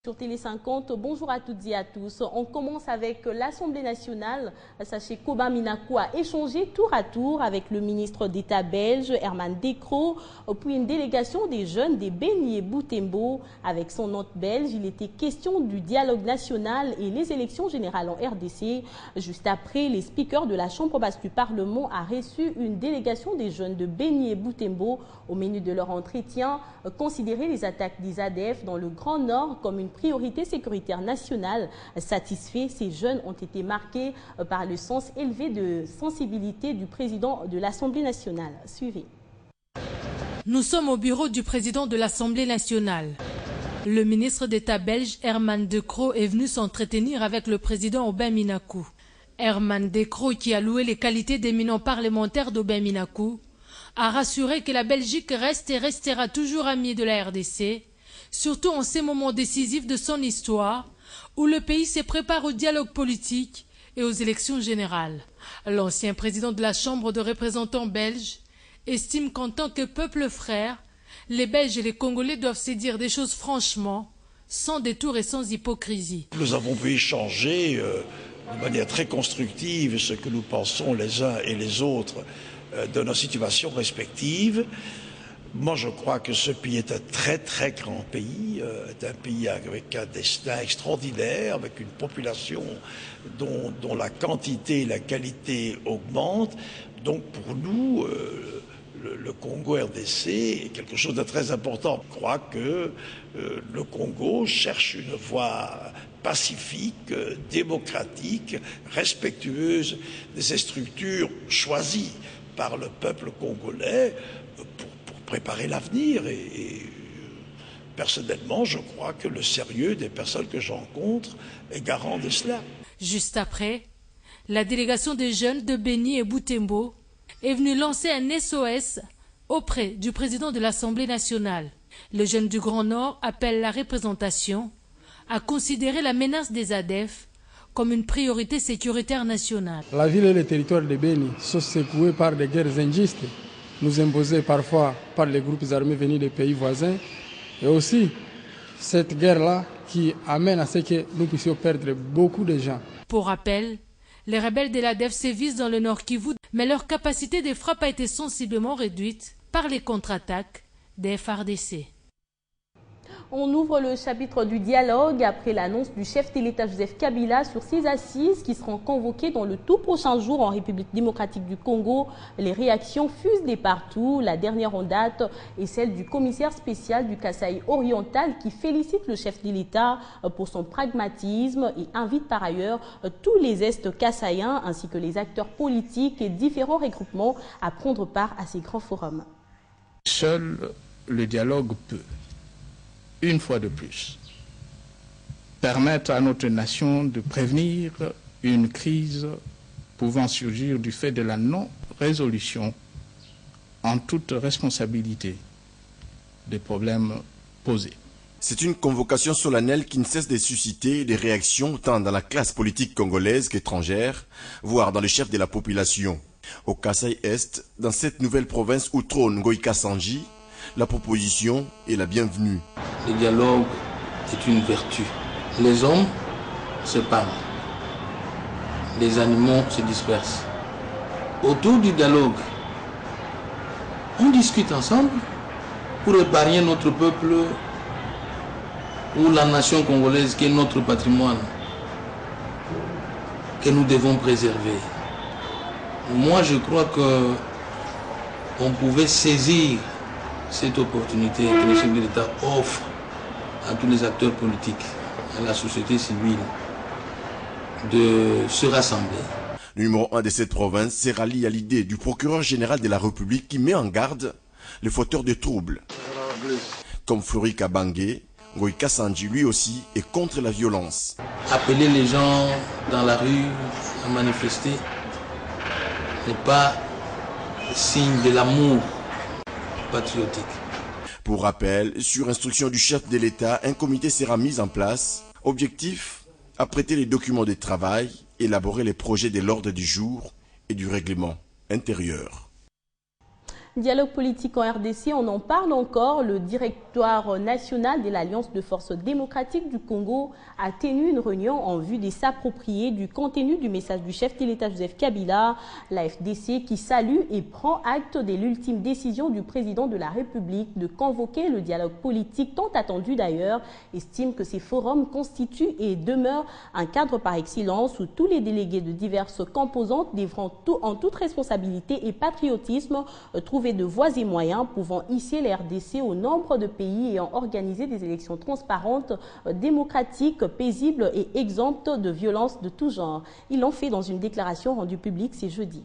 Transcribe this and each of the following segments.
Sur Télé 50, bonjour à toutes et à tous. On commence avec l'Assemblée nationale. Sachez qu'Aubin Minakou a échangé tour à tour avec le ministre d'État belge, Herman Decroux, puis une délégation des jeunes des Béni Boutembo. Avec son hôte belge, il était question du dialogue national et les élections générales en RDC. Juste après, les speakers de la Chambre basse du Parlement a reçu une délégation des jeunes de Béni Boutembo. Au menu de leur entretien, considérer les attaques des ADF dans le Grand Nord comme une priorité sécuritaire nationale. Satisfaits, ces jeunes ont été marqués par le sens élevé de sensibilité du président de l'Assemblée nationale. Suivez. Nous sommes au bureau du président de l'Assemblée nationale. Le ministre d'État belge Herman Decroux est venu s'entretenir avec le président Aubin Minakou. Herman Decroux, qui a loué les qualités d'éminent parlementaire d'Aubin Minakou, a rassuré que la Belgique reste et restera toujours amie de la RDC, surtout en ces moments décisifs de son histoire, où le pays se prépare au dialogue politique et aux élections générales. L'ancien président de la Chambre de représentants belge estime qu'en tant que peuple frère, les Belges et les Congolais doivent se dire des choses franchement, sans détour et sans hypocrisie. Nous avons pu échanger de manière très constructive ce que nous pensons les uns et les autres de nos situations respectives. Moi, je crois que ce pays est un très très grand pays, est un pays avec un destin extraordinaire, avec une population dont la quantité et la qualité augmentent. Donc pour nous, le Congo RDC est quelque chose de très important. Je crois que le Congo cherche une voie pacifique, démocratique, respectueuse de ces structures choisies par le peuple congolais pour préparer l'avenir. Et personnellement, je crois que le sérieux des personnes que je rencontre est garant de cela. Juste après, la délégation des jeunes de Béni et Boutembo est venue lancer un SOS auprès du président de l'Assemblée nationale. Les jeunes du Grand Nord appellent la représentation à considérer la menace des ADF comme une priorité sécuritaire nationale. La ville et le territoire de Béni sont secoués par des guerres injustes, nous imposées parfois par les groupes armés venus des pays voisins, et aussi cette guerre-là qui amène à ce que nous puissions perdre beaucoup de gens. Pour rappel, les rebelles de l'ADF sévissent dans le Nord Kivu, mais leur capacité de frappe a été sensiblement réduite par les contre-attaques des FARDC. On ouvre le chapitre du dialogue après l'annonce du chef de l'État Joseph Kabila sur ses assises qui seront convoquées dans le tout prochain jour en République démocratique du Congo. Les réactions fusent de partout. La dernière en date est celle du commissaire spécial du Kasaï oriental qui félicite le chef de l'État pour son pragmatisme et invite par ailleurs tous les Est kassaïens ainsi que les acteurs politiques et différents regroupements à prendre part à ces grands forums. Seul le dialogue peut, une fois de plus, permettre à notre nation de prévenir une crise pouvant surgir du fait de la non-résolution en toute responsabilité des problèmes posés. C'est une convocation solennelle qui ne cesse de susciter des réactions tant dans la classe politique congolaise qu'étrangère, voire dans le chef de la population. Au Kasaï-Est, dans cette nouvelle province où trône Ngoïka Sanji, la proposition est la bienvenue. Le dialogue est une vertu. Les hommes se parlent. Les animaux se dispersent. Autour du dialogue, on discute ensemble pour épargner notre peuple ou la nation congolaise qui est notre patrimoine, que nous devons préserver. Moi, je crois qu'on pouvait saisir cette opportunité que le chef de l'État offre à tous les acteurs politiques, à la société civile, de se rassembler. Le numéro 1 de cette province se rallie à l'idée du procureur général de la République qui met en garde les fauteurs de troubles. Comme Flori Kabange, Ngoïka Sanji lui aussi est contre la violence. Appeler les gens dans la rue à manifester n'est pas signe de l'amour patriotique. Pour rappel, sur instruction du chef de l'État, un comité sera mis en place. Objectif, apprêter les documents de travail, élaborer les projets de l'ordre du jour et du règlement intérieur. Dialogue politique en RDC, on en parle encore. Le directoire national de l'Alliance de forces démocratiques du Congo a tenu une réunion en vue de s'approprier du contenu du message du chef de l'État Joseph Kabila. La FDC qui salue et prend acte de l'ultime décision du président de la République de convoquer le dialogue politique tant attendu d'ailleurs, estime que ces forums constituent et demeurent un cadre par excellence où tous les délégués de diverses composantes devront en toute responsabilité et patriotisme trouver de voies et moyens pouvant hisser la RDC au nombre de pays ayant organisé des élections transparentes, démocratiques, paisibles et exemptes de violences de tout genre. Ils l'ont fait dans une déclaration rendue publique ce jeudi.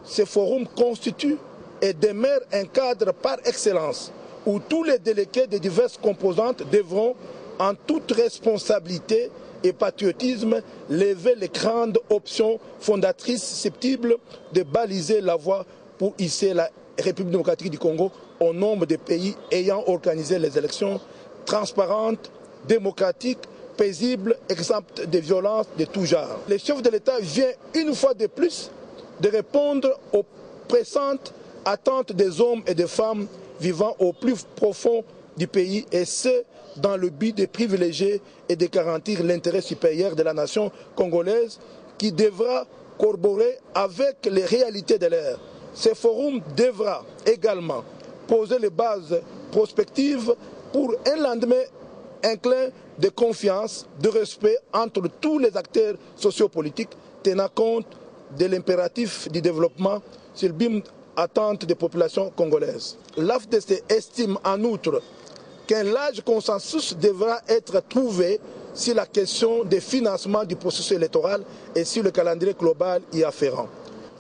Ce forum constitue et demeure un cadre par excellence où tous les délégués de diverses composantes devront, en toute responsabilité et patriotisme, lever les grandes options fondatrices susceptibles de baliser la voie pour hisser la République démocratique du Congo au nombre de pays ayant organisé les élections transparentes, démocratiques, paisibles, exemptes de violences de tout genre. Le chef de l'État vient une fois de plus de répondre aux pressantes attentes des hommes et des femmes vivant au plus profond du pays, et ce, dans le but de privilégier et de garantir l'intérêt supérieur de la nation congolaise qui devra corroborer avec les réalités de l'ère. Ce forum devra également poser les bases prospectives pour un lendemain inclin de confiance, de respect entre tous les acteurs sociopolitiques, tenant compte de l'impératif du développement sur le BIM attente des populations congolaises. L'AFDC estime en outre qu'un large consensus devra être trouvé sur la question des financements du processus électoral et sur le calendrier global y afférent.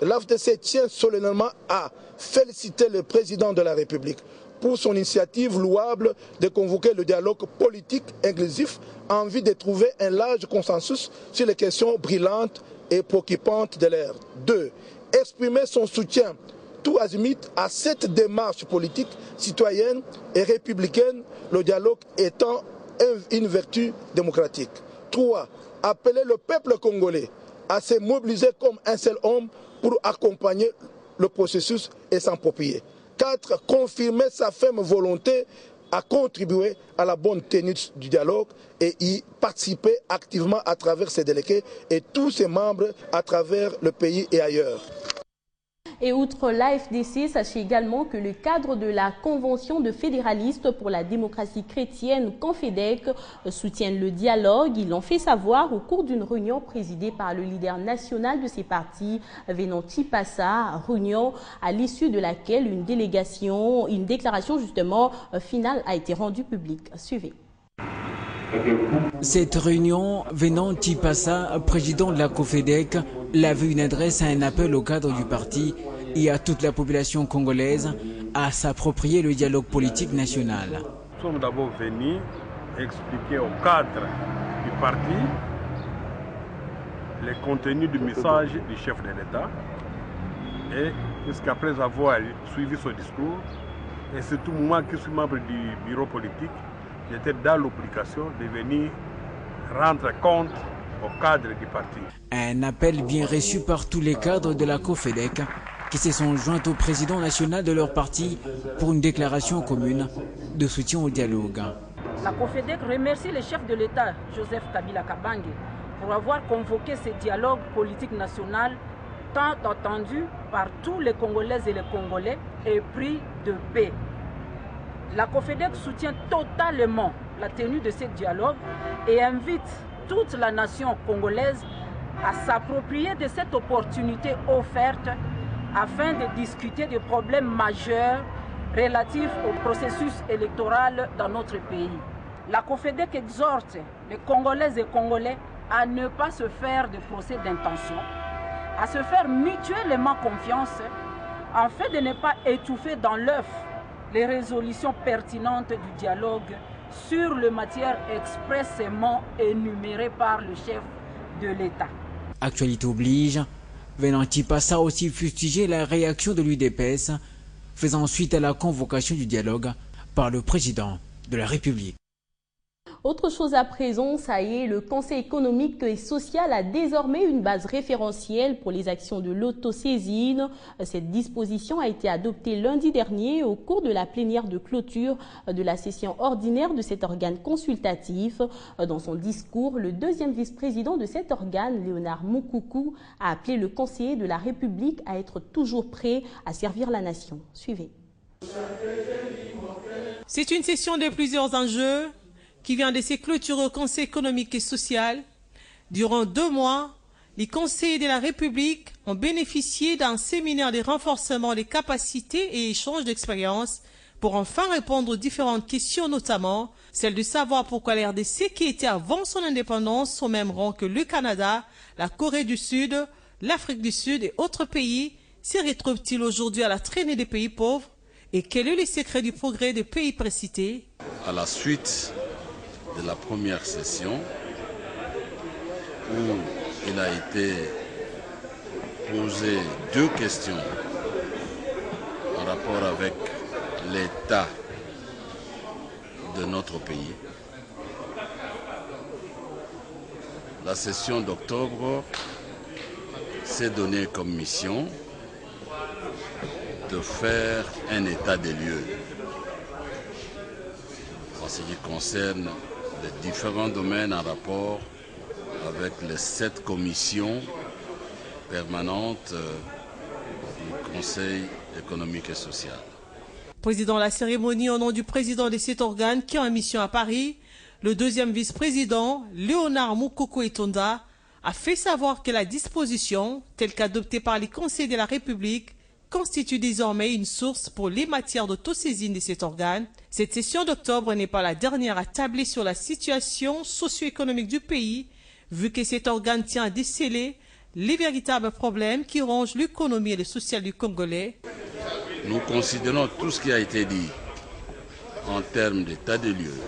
L'AFDC tient solennellement à féliciter le président de la République pour son initiative louable de convoquer le dialogue politique inclusif en vue de trouver un large consensus sur les questions brillantes et préoccupantes de l'ère. 2. Exprimer son soutien tout azimut à cette démarche politique, citoyenne et républicaine, le dialogue étant une vertu démocratique. 3. Appeler le peuple congolais à se mobiliser comme un seul homme pour accompagner le processus et s'approprier. 4. Confirmer sa ferme volonté à contribuer à la bonne tenue du dialogue et y participer activement à travers ses délégués et tous ses membres à travers le pays et ailleurs. Et outre l'AFDC, sachez également que le cadre de la Convention de fédéralistes pour la démocratie chrétienne, Confédec, soutient le dialogue. Ils l'ont fait savoir au cours d'une réunion présidée par le leader national de ces partis, Venant Chipasa, réunion à l'issue de laquelle une déclaration justement finale a été rendue publique. Suivez. Cette réunion, Venant Chipasa, président de la COFEDEC, l'a vu une adresse à un appel au cadre du parti et à toute la population congolaise à s'approprier le dialogue politique national. Nous sommes d'abord venus expliquer au cadre du parti le contenu du message du chef de l'État et jusqu'après avoir suivi ce discours, et surtout moi qui suis membre du bureau politique, j'étais dans l'obligation de venir rendre compte au cadre du parti. Un appel bien reçu par tous les cadres de la COFEDEC qui se sont joints au président national de leur parti pour une déclaration commune de soutien au dialogue. La COFEDEC remercie le chef de l'État, Joseph Kabila Kabange, pour avoir convoqué ce dialogue politique national tant attendu par tous les Congolaises et les Congolais et pris de paix. La COFEDEC soutient totalement la tenue de ce dialogue et invite toute la nation congolaise à s'approprier de cette opportunité offerte afin de discuter des problèmes majeurs relatifs au processus électoral dans notre pays. La COFEDEC exhorte les Congolaises et Congolais à ne pas se faire de procès d'intention, à se faire mutuellement confiance afin de ne pas étouffer dans l'œuf les résolutions pertinentes du dialogue sur les matières expressément énumérées par le chef de l'État. Actualité oblige, Venant Chipasa a aussi fustigé la réaction de l'UDPS, faisant suite à la convocation du dialogue par le président de la République. Autre chose à présent, ça y est, le Conseil économique et social a désormais une base référentielle pour les actions de l'autosaisine. Cette disposition a été adoptée lundi dernier au cours de la plénière de clôture de la session ordinaire de cet organe consultatif. Dans son discours, le deuxième vice-président de cet organe, Léonard Moukoukou, a appelé le conseiller de la République à être toujours prêt à servir la nation. Suivez. C'est une session de plusieurs enjeux qui vient de se clôturer au Conseil économique et social. Durant 2 mois, les conseillers de la République ont bénéficié d'un séminaire de renforcement des capacités et échange d'expériences pour enfin répondre aux différentes questions, notamment celle de savoir pourquoi la RDC, qui était avant son indépendance au même rang que le Canada, la Corée du Sud, l'Afrique du Sud et autres pays, se retrouve-t-il aujourd'hui à la traînée des pays pauvres? Et quel est le secret du progrès des pays précités? À la suite de la première session, où il a été posé 2 questions en rapport avec l'état de notre pays. La session d'octobre s'est donnée comme mission de faire un état des lieux en ce qui concerne les différents domaines en rapport avec les 7 commissions permanentes du Conseil économique et social. Président de la cérémonie, au nom du président de cet organe qui est en mission à Paris, le deuxième vice-président, Léonard Moukoukou Etonda, a fait savoir que la disposition, telle qu'adoptée par les conseils de la République, constitue désormais une source pour les matières d'autosaisine de cet organe. Cette session d'octobre n'est pas la dernière à tabler sur la situation socio-économique du pays, vu que cet organe tient à déceler les véritables problèmes qui rongent l'économie et le social du Congolais. Nous considérons tout ce qui a été dit en termes d'état de lieu,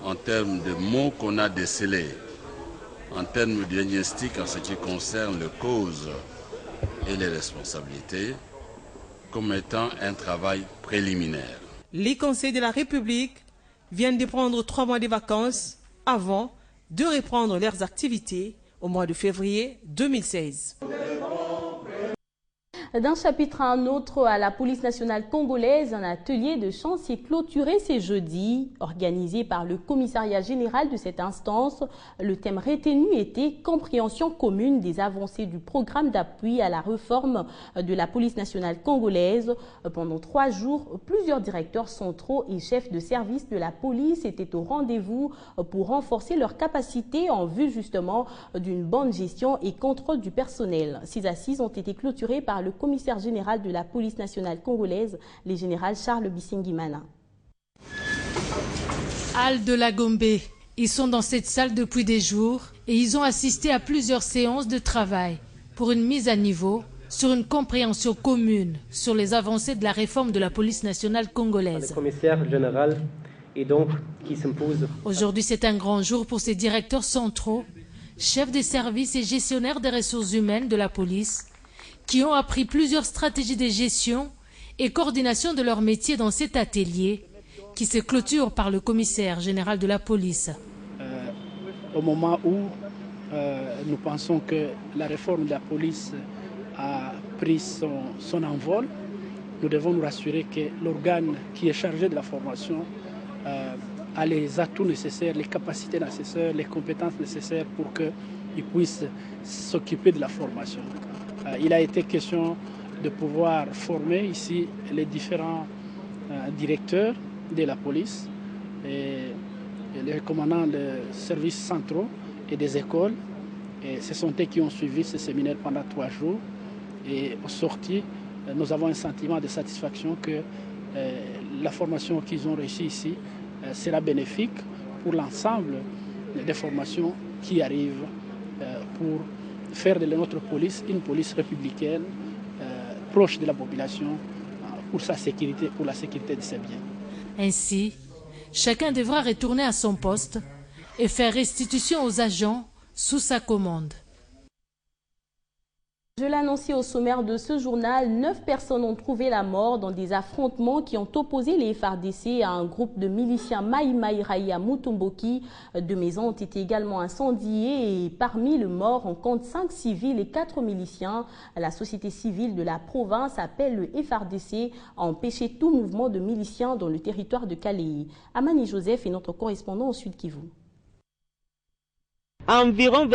en termes de mots qu'on a décelés, en termes de diagnostic en ce qui concerne les causes et les responsabilités, comme étant un travail préliminaire. Les conseils de la République viennent de prendre 3 mois de vacances avant de reprendre leurs activités au mois de février 2016. D'un chapitre à un autre, à la police nationale congolaise, un atelier de chant s'est clôturé ce jeudi. Organisé par le commissariat général de cette instance, le thème retenu était « Compréhension commune des avancées du programme d'appui à la réforme de la police nationale congolaise ». Pendant 3 jours, plusieurs directeurs centraux et chefs de service de la police étaient au rendez-vous pour renforcer leurs capacités en vue justement d'une bonne gestion et contrôle du personnel. Ces assises ont été clôturées par le commissaire général de la police nationale congolaise, le général Charles Bissengimana. Al de la Gombe, ils sont dans cette salle depuis des jours et ils ont assisté à plusieurs séances de travail pour une mise à niveau sur une compréhension commune sur les avancées de la réforme de la police nationale congolaise. Le commissaire général et donc qui s'impose. Aujourd'hui, c'est un grand jour pour ces directeurs centraux, chefs des services et gestionnaires des ressources humaines de la police qui ont appris plusieurs stratégies de gestion et coordination de leur métier dans cet atelier qui se clôture par le commissaire général de la police. Au moment où nous pensons que la réforme de la police a pris son envol, nous devons nous rassurer que l'organe qui est chargé de la formation a les atouts nécessaires, les capacités nécessaires, les compétences nécessaires pour qu'il puisse s'occuper de la formation. Il a été question de pouvoir former ici les différents directeurs de la police et les commandants de services centraux et des écoles. Et ce sont eux qui ont suivi ce séminaire pendant 3 jours. Et au sorti, nous avons un sentiment de satisfaction que la formation qu'ils ont réussi ici sera bénéfique pour l'ensemble des formations qui arrivent pour faire de notre police une police républicaine proche de la population pour sa sécurité, pour la sécurité de ses biens. Ainsi, chacun devra retourner à son poste et faire restitution aux agents sous sa commande. Je l'ai annoncé au sommaire de ce journal, 9 personnes ont trouvé la mort dans des affrontements qui ont opposé les FARDC à un groupe de miliciens Maï Maï Raï à Mutomboki. 2 maisons ont été également incendiées et parmi les morts, on compte 5 civils et 4 miliciens. La société civile de la province appelle le FARDC à empêcher tout mouvement de miliciens dans le territoire de Calais. Amani Joseph est notre correspondant au Sud Kivu. Environ